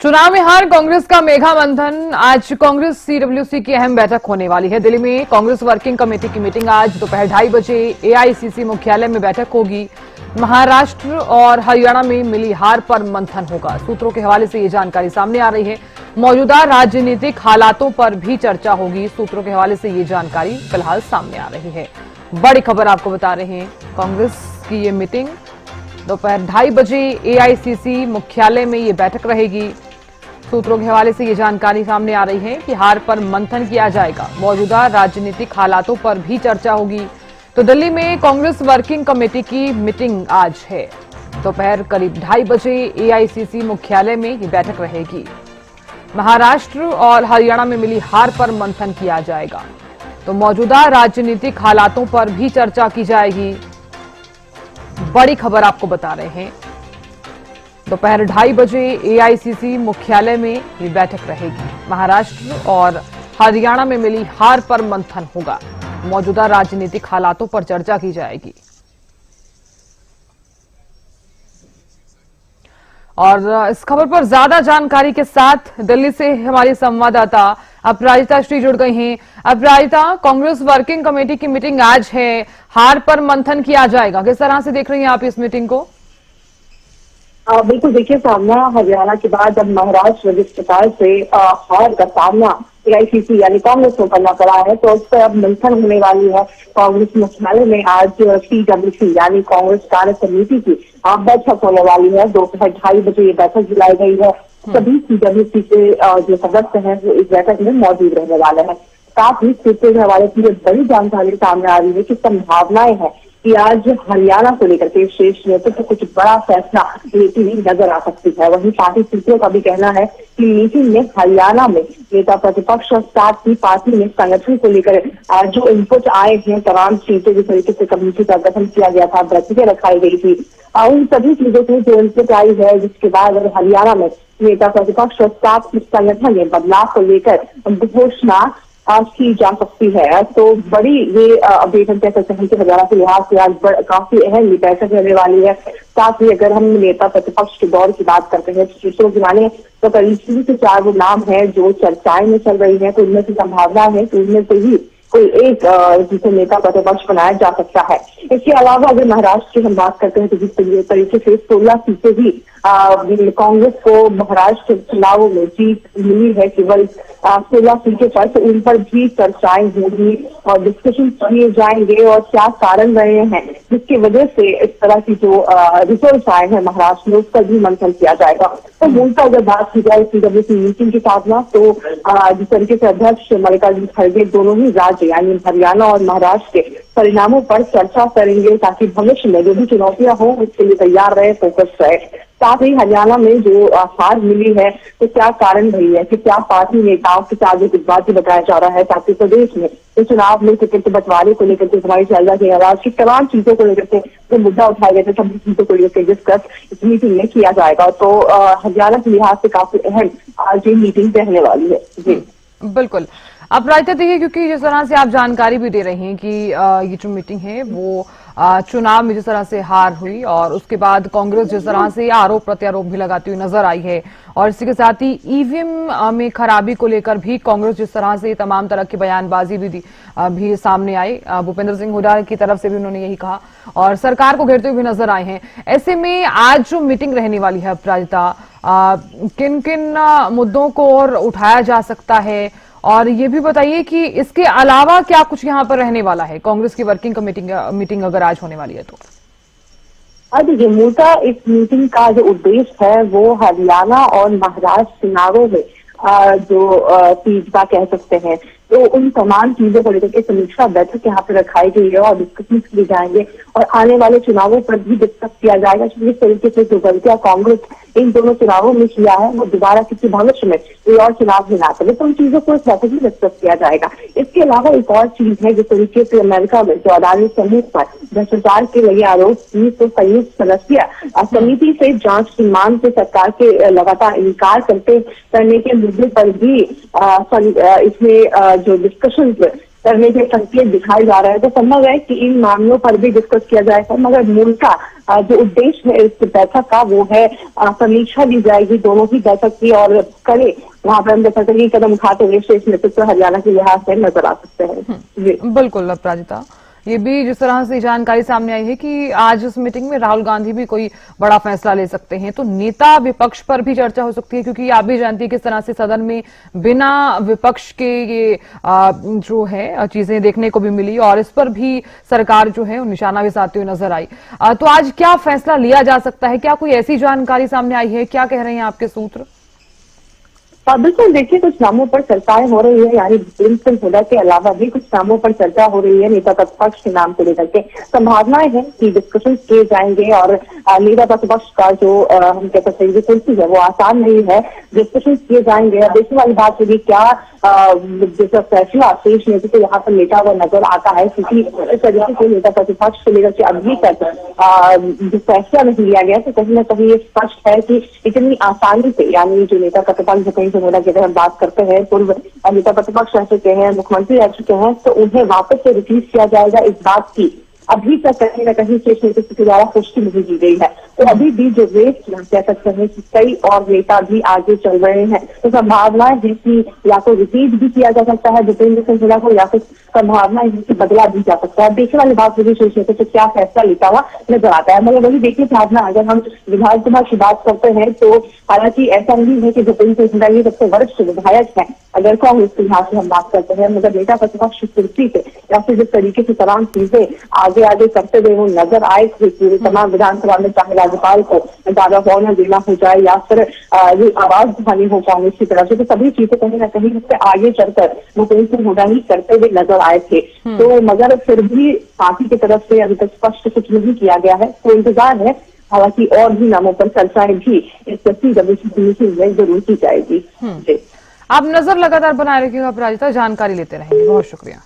चुनाव में हार कांग्रेस का मेघा मंथन। आज कांग्रेस सीडब्ल्यूसी की अहम बैठक होने वाली है। दिल्ली में कांग्रेस वर्किंग कमेटी की मीटिंग आज दोपहर 2:30 बजे एआईसीसी मुख्यालय में बैठक होगी। महाराष्ट्र और हरियाणा में मिली हार पर मंथन होगा। सूत्रों के हवाले से ये जानकारी सामने आ रही है। मौजूदा राजनीतिक हालातों पर भी चर्चा होगी। सूत्रों के हवाले से ये जानकारी फिलहाल सामने आ रही है। बड़ी खबर आपको बता रहे हैं, कांग्रेस की ये मीटिंग दोपहर 2:30 बजे एआईसीसी मुख्यालय में ये बैठक रहेगी। सूत्रों के हवाले से ये जानकारी सामने आ रही है कि हार पर मंथन किया जाएगा। मौजूदा राजनीतिक हालातों पर भी चर्चा होगी। तो दिल्ली में कांग्रेस वर्किंग कमेटी की मीटिंग आज है। दोपहर करीब 2:30 बजे एआईसीसी मुख्यालय में ये बैठक रहेगी। महाराष्ट्र और हरियाणा में मिली हार पर मंथन किया जाएगा। तो मौजूदा राजनीतिक हालातों पर भी चर्चा की जाएगी। बड़ी खबर आपको बता रहे हैं, दोपहर 2:30 बजे एआईसीसी मुख्यालय में ये बैठक रहेगी। महाराष्ट्र और हरियाणा में मिली हार पर मंथन होगा। मौजूदा राजनीतिक हालातों पर चर्चा की जाएगी। और इस खबर पर ज्यादा जानकारी के साथ दिल्ली से हमारी संवाददाता अपराजिता श्री जुड़ गई हैं। अपराजिता, कांग्रेस वर्किंग कमेटी की मीटिंग आज है, हार पर मंथन किया जाएगा। किस तरह से देख रही हैं आप इस मीटिंग को? बिल्कुल, देखिए, सामना हरियाणा के बाद अब महाराष्ट्र जिस प्रकार से हार का सामना एआईसीसी यानी कांग्रेस को करना पड़ा है, तो उस पर अब मंथन होने वाली है। कांग्रेस मुख्यालय में आज सीडब्ल्यूसी यानी कांग्रेस कार्य समिति की बैठक होने वाली है। दोपहर 2:30 बजे ये बैठक बुलाई गई है। सभी सीडब्ल्यूसी के जो सदस्य हैं वो इस बैठक में मौजूद रहने वाले हैं। साथ ही सूत्रों के हवाले से बड़ी जानकारी सामने आ रही है कि संभावनाएं हैं कि आज हरियाणा को लेकर के शीर्ष नेतृत्व कुछ बड़ा फैसला लेती हुई नजर आ सकती है। वहीं पार्टी सूत्रों का भी कहना है कि मीटिंग में हरियाणा में नेता प्रतिपक्ष और साथ ही पार्टी में संगठन को लेकर जो इनपुट आए हैं, तमाम चीजें जिस तरीके से कमेटी का गठन किया गया था, बैठकें रखाई गई थी, उन सभी चीजों से जो इनपुट आई है, जिसके बाद हरियाणा में नेता प्रतिपक्ष और साथ ही संगठन में बदलाव को लेकर घोषणा आज की जा सकती है। तो बड़ी ये बैठक कह सकते हैं कि हरियाणा के लिहाज से आज काफी अहम बैठक रहने वाली है। साथ ही अगर हम नेता प्रतिपक्ष के दौर की बात करते हैं, सूत्रों की माने तो करीब 3 से 4 वो नाम है जो चर्चाएं में चल रही है। तो इनमें से संभावना है कि इनमें से ही कोई एक जिसे नेता प्रतिपक्ष बनाया जा सकता है। इसके अलावा अगर महाराष्ट्र की हम बात करते हैं तो जिस तरीके से 16 सीटें भी कांग्रेस को महाराष्ट्र चुनावों में जीत मिली है, केवल 16 सीटें पर, तो उन पर भी चर्चाएं होंगी और डिस्कशन किए जाएंगे और क्या कारण रहे हैं जिसकी वजह से इस तरह की जो रिजल्ट आए हैं महाराष्ट्र में, उस पर भी मंथन किया जाएगा। तो मूलतः अगर बात की जाए सीडब्ल्यूसी मीटिंग के साथ ना, तो जिस तरीके से अध्यक्ष मल्लिकार्जुन खड़गे दोनों ही राज्य यानी हरियाणा और महाराष्ट्र के परिणामों पर चर्चा करेंगे ताकि भविष्य में जो भी चुनौतियां हो उसके लिए तैयार रहे, फोकस रहे। साथ ही हरियाणा में जो हार मिली है तो क्या कारण रही है, कि क्या पार्टी नेताओं के साथ जो गुटबाजी बताया जा रहा है ताकि प्रदेश में इस चुनाव में टिकट बंटवारे को लेकर के हमारी चर्चा की आवाज की तमाम चीजों को लेकर के जो मुद्दा उठाए गए थे, सभी चीजों को लेकर डिस्कस इस मीटिंग में किया जाएगा। तो हरियाणा के लिहाज से काफी अहम आज ये मीटिंग रहने वाली है। जी बिल्कुल। अब रायता देखिए, क्योंकि जिस तरह से आप जानकारी भी दे रही हैं कि ये जो मीटिंग है वो चुनाव में जिस तरह से हार हुई और उसके बाद कांग्रेस जिस तरह से आरोप प्रत्यारोप भी लगाती हुई नजर आई है, और इसी के साथ ही ईवीएम में खराबी को लेकर भी कांग्रेस जिस तरह से तमाम तरह की बयानबाजी भी सामने आई। भूपेंद्र सिंह हुड्डा की तरफ से भी उन्होंने यही कहा और सरकार को घेरते हुए नजर आए हैं। ऐसे में आज जो मीटिंग रहने वाली है अपराजिता, किन किन मुद्दों को और उठाया जा सकता है, और ये भी बताइए कि इसके अलावा क्या कुछ यहाँ पर रहने वाला है कांग्रेस की वर्किंग कमेटी मीटिंग अगर आज होने वाली है तो? देखिए, मूलतः इस मीटिंग का जो उद्देश्य है वो हरियाणा और महाराष्ट्र चुनावों में जो तीव्रता कह सकते हैं, तो उन तमाम चीजों को लेकर के समीक्षा बैठक यहाँ पे रखाई गई है और डिस्कशन किए जाएंगे और आने वाले चुनावों पर भी डिस्कस किया जाएगा। जिस तरीके से जो गलतियां कांग्रेस इन दोनों चुनावों में किया है वो दोबारा किसी भविष्य में कोई और चुनाव में ना करे, तो उन चीजों को इस बैठक में डिस्कस किया जाएगा। इसके अलावा एक और चीज है, जिस तरीके से अमेरिका में जो अदानी समूह पर भ्रष्टाचार के लगे आरोप की, तो संयुक्त सदस्य समिति से जांच की मांग से सरकार के लगातार इनकार करने के मुद्दे पर भी इसमें जो डिस्कशन करने के संकेत दिखाए जा रहे हैं। तो संभव है कि इन मामलों पर भी डिस्कस किया जाएगा, मगर मूल का जो उद्देश्य है इस बैठक का वो है समीक्षा दी जाएगी दोनों ही बैठक की, और करे वहां पर हम बेहतरीन कदम उठाते हुए शीर्ष नेतृत्व हरियाणा के लिहाज से नजर आ सकते हैं। जी बिल्कुल अपराजिता, ये भी जिस तरह से जानकारी सामने आई है कि आज इस मीटिंग में राहुल गांधी भी कोई बड़ा फैसला ले सकते हैं, तो नेता विपक्ष पर भी चर्चा हो सकती है, क्योंकि आप भी जानती है किस तरह से सदन में बिना विपक्ष के ये जो है चीजें देखने को भी मिली, और इस पर भी सरकार जो है निशाना भी साधते हुए नजर आई। तो आज क्या फैसला लिया जा सकता है, क्या कोई ऐसी जानकारी सामने आई है, क्या कह रहे हैं आपके सूत्र? बिल्कुल, देखिए कुछ नामों पर चर्चाएं हो रही है, यानी प्रिंसिपल हुडा के अलावा भी कुछ नामों पर चर्चा हो रही है नेता प्रतिपक्ष के नाम को लेकर के। संभावनाएं हैं कि डिस्कशन किए जाएंगे, और नेता प्रतिपक्ष का जो हम कह सकते हैं कुर्सी है वो आसान नहीं है, डिस्कशन किए जाएंगे। अब देखने वाली बात होगी क्या जैसा फैसला शीर्ष नेतृत्व यहाँ पर लेता हुआ नजर आता है, क्योंकि इस तरीके से नेता प्रतिपक्ष को लेकर के अभी तक जो फैसला नहीं लिया गया, तो कहीं ना कहीं ये स्पष्ट है कि इतनी आसानी से, यानी जो नेता प्रतिपक्ष कहीं मोदा की अगर हम बात करते हैं, पूर्व नेता प्रतिपक्ष रह चुके हैं, मुख्यमंत्री रह चुके हैं, तो उन्हें वापस से रिलीज किया जाएगा, इस बात की अभी तक कहीं न कहीं शीर्ष नेतृत्व के द्वारा पुष्टि नहीं की गई है। तो अभी भी जो रेस कह सकते हैं कि कई और नेता भी आगे चल रहे हैं, तो संभावना है कि या तो रिपीट भी किया जा सकता है भूपेंद्र सिंह हुड्डा को, या फिर संभावना है कि बदला भी जा सकता है। देखने वाली बात होगी शीर्ष नेतृत्व क्या फैसला लेता हुआ नजर आता है। मगर वही देखिए साधना, अगर हम विधानसभा की बात करते हैं तो हालांकि ऐसा नहीं है कि भूपेंद्र सिंह हुड्डा ये सबसे वरिष्ठ विधायक है अगर कांग्रेस के लिहाज से हम बात करते हैं, मगर नेता प्रतिपक्ष कुर्सी से या फिर जिस तरीके से तमाम चीजें आगे आगे करते हुए वो नजर आए थे पूरे तमाम विधानसभा में, चाहे राज्यपाल को ज्यादा ऑनर देना हो जाए या फिर ये आवाज उठानी हो कांग्रेस की तरफ से, तो सभी चीजें कहीं ना कहीं उससे आगे चलकर भूपेंद्र सिंह हुड्डा ही करते हुए नजर आए थे। तो मगर फिर भी पार्टी की तरफ से अभी तक स्पष्ट कुछ नहीं किया गया है, तो इंतजार है। हालांकि और भी नामों पर चर्चाएं भी इस मीटिंग में जरूर की जाएगी। आप नजर लगातार बनाए रखिएगा अपराजिता, जानकारी लेते रहेंगे। बहुत शुक्रिया।